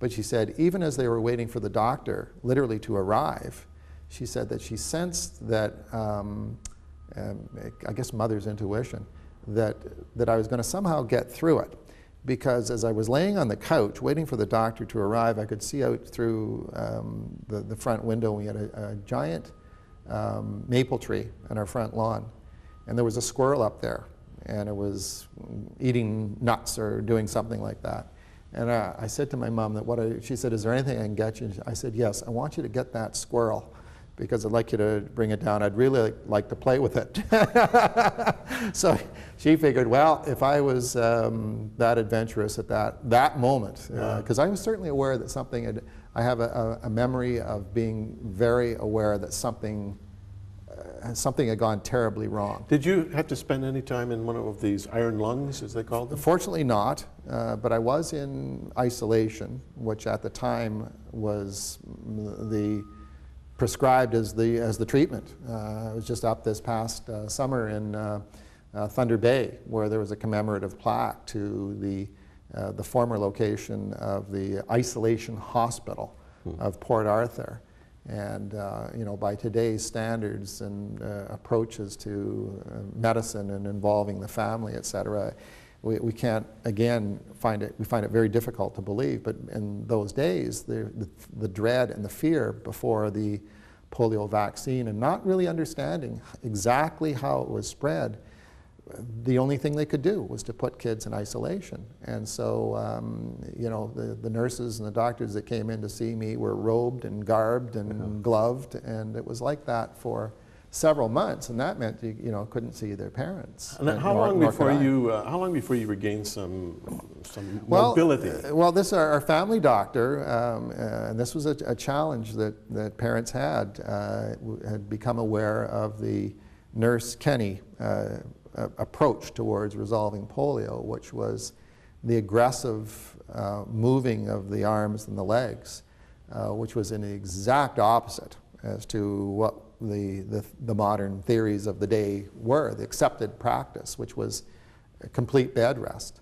But she said, even as they were waiting for the doctor, literally to arrive, she said that she sensed that, I guess mother's intuition, that I was going to somehow get through it. Because as I was laying on the couch waiting for the doctor to arrive, I could see out through the front window. We had a giant maple tree on our front lawn, and there was a squirrel up there, and it was eating nuts or doing something like that. And I said to my mom that she said, is there anything I can get you? I said, yes, I want you to get that squirrel, because I'd like you to bring it down. I'd really like to play with it. So she figured, well, if I was that adventurous at that moment, because I was certainly aware that something I have a memory of being very aware that something had gone terribly wrong. Did you have to spend any time in one of these iron lungs, as they called them? Fortunately not, but I was in isolation, which at the time was prescribed as the treatment. I was just up this past summer in Thunder Bay, where there was a commemorative plaque to the former location of the isolation hospital of Port Arthur. And you know, by today's standards and approaches to medicine and involving the family, et cetera, we can't, again, we find it very difficult to believe. But in those days, the dread and the fear before the polio vaccine, and not really understanding exactly how it was spread, the only thing they could do was to put kids in isolation. And so, you know, the nurses and the doctors that came in to see me were robed and garbed and gloved, and it was like that for several months, and that meant you know, couldn't see their parents. And how long before you regained some mobility? Well, this our family doctor, and this was a challenge that parents had become aware of the Nurse Kenny approach towards resolving polio, which was the aggressive moving of the arms and the legs, which was in the exact opposite as to what the modern theories of the day were, the accepted practice, which was a complete bed rest.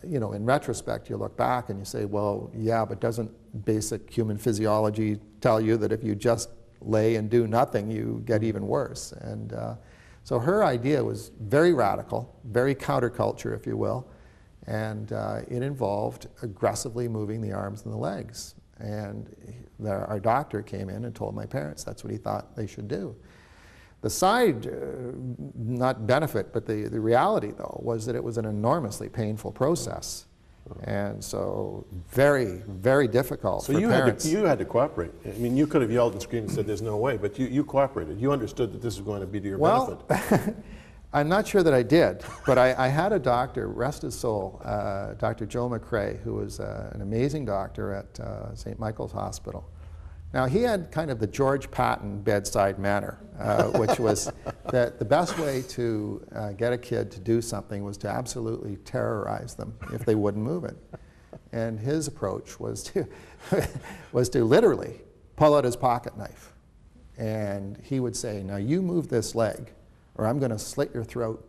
You know, in retrospect, you look back and you say, well, yeah, but doesn't basic human physiology tell you that if you just lay and do nothing, you get even worse? And so her idea was very radical, very counterculture, if you will, and it involved aggressively moving the arms and the legs. And our doctor came in and told my parents that's what he thought they should do. The side, not benefit, but the reality, though, was that it was an enormously painful process. And so very, very difficult for parents. So you had to cooperate. I mean, you could have yelled and screamed and said there's no way, but you cooperated. You understood that this was going to be to your benefit. Well, I'm not sure that I did, but I had a doctor, rest his soul, Dr. Joe McRae, who was an amazing doctor at St. Michael's Hospital. Now, he had kind of the George Patton bedside manner, which was that the best way to get a kid to do something was to absolutely terrorize them if they wouldn't move it. And his approach was to literally pull out his pocket knife. And he would say, now you move this leg, or I'm going to slit your throat.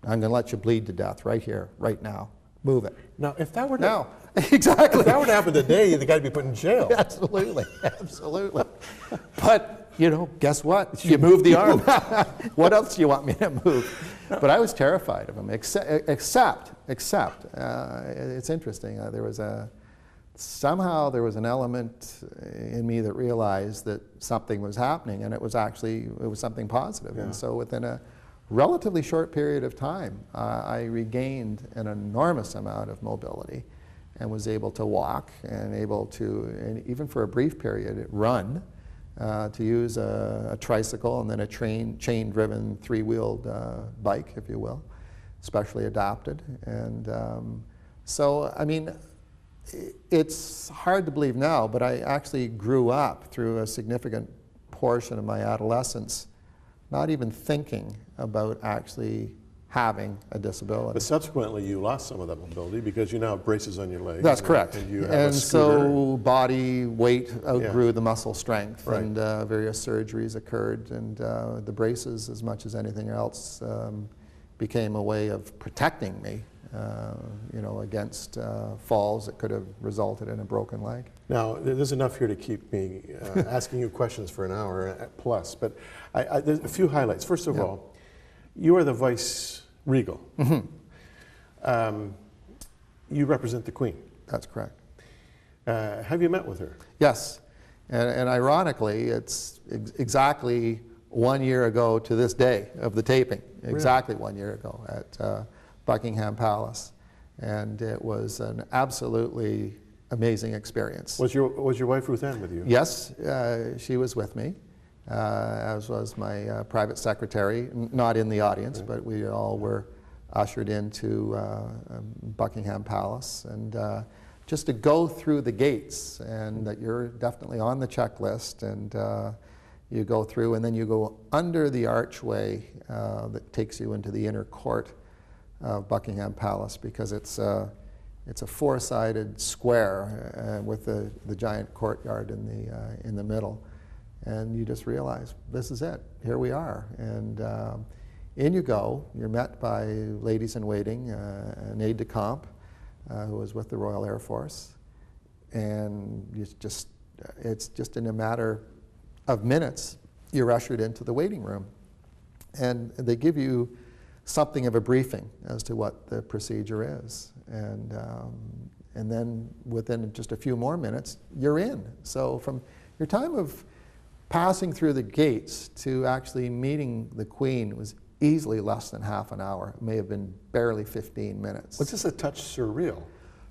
I'm going to let you bleed to death right here, right now. Move it. Now, if that were to, exactly. If that were to happen today, the guy would be put in jail. Absolutely, absolutely. But you know, guess what? You move the arm. What else do you want me to move? But I was terrified of him. Except, it's interesting. Somehow there was an element in me that realized that something was happening, and it was something positive. Yeah. And so within a relatively short period of time, I regained an enormous amount of mobility and was able to walk and able to, and even for a brief period, run, to use a tricycle and then a chain-driven three-wheeled bike, if you will, specially adapted. And so, I mean, it's hard to believe now, but I actually grew up through a significant portion of my adolescence not even thinking about actually having a disability. But subsequently you lost some of that mobility because you now have braces on your legs. That's correct. And you have and a scooter. So body weight outgrew the muscle strength, right. And various surgeries occurred, and the braces, as much as anything else, became a way of protecting me you know, against falls that could have resulted in a broken leg. Now, there's enough here to keep me asking you questions for an hour plus, but there's a few highlights. First of all, you are the vice regal. You represent the Queen. That's correct. Have you met with her? Yes, and ironically, it's exactly 1 year ago to this day of the taping, exactly 1 year ago at Buckingham Palace, and it was an absolutely amazing experience. Was your wife Ruth Ann with you? Yes, she was with me, as was my private secretary, not in the audience, but we all were ushered into Buckingham Palace, and just to go through the gates, and that you're definitely on the checklist, and you go through, and then you go under the archway that takes you into the inner court of Buckingham Palace, because it's a four-sided square with the giant courtyard in the middle, and you just realize this is it. Here we are, and in you go. You're met by ladies in waiting, an aide-de-camp who was with the Royal Air Force, and it's just in a matter of minutes you're ushered into the waiting room, and they give you something of a briefing as to what the procedure is, and then within just a few more minutes you're in. So from your time of passing through the gates to actually meeting the Queen was easily less than half an hour. It may have been barely 15 minutes. Was this a touch surreal?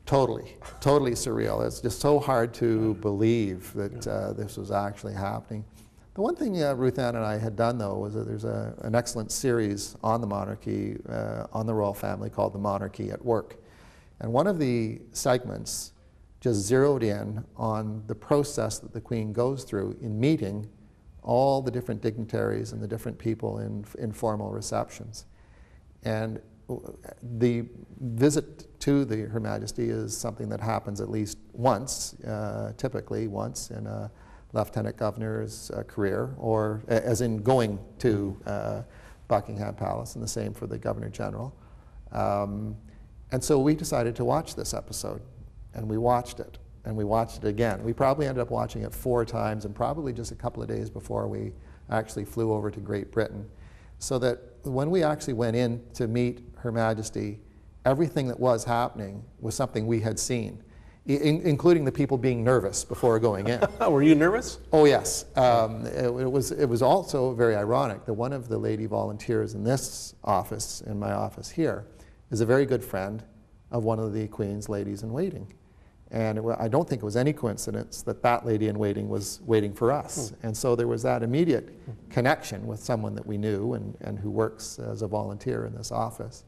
Totally, totally surreal. It's just so hard to believe that this was actually happening. The one thing Ruth Ann and I had done, though, was that there's an excellent series on the monarchy, on the royal family, called The Monarchy at Work. And one of the segments just zeroed in on the process that the Queen goes through in meeting all the different dignitaries and the different people in informal receptions. And the visit to Her Majesty is something that happens at least once, typically once in a lieutenant governor's career, or as in going to Buckingham Palace, and the same for the Governor General. And so we decided to watch this episode, and we watched it. And we watched it again. We probably ended up watching it 4 times, and probably just a couple of days before we actually flew over to Great Britain. So that when we actually went in to meet Her Majesty, everything that was happening was something we had seen, including the people being nervous before going in. Were you nervous? Oh yes. It was also very ironic that one of the lady volunteers in this office, in my office here, is a very good friend of one of the Queen's ladies in waiting. And I don't think it was any coincidence that that lady in waiting was waiting for us. And so there was that immediate connection with someone that we knew and who works as a volunteer in this office.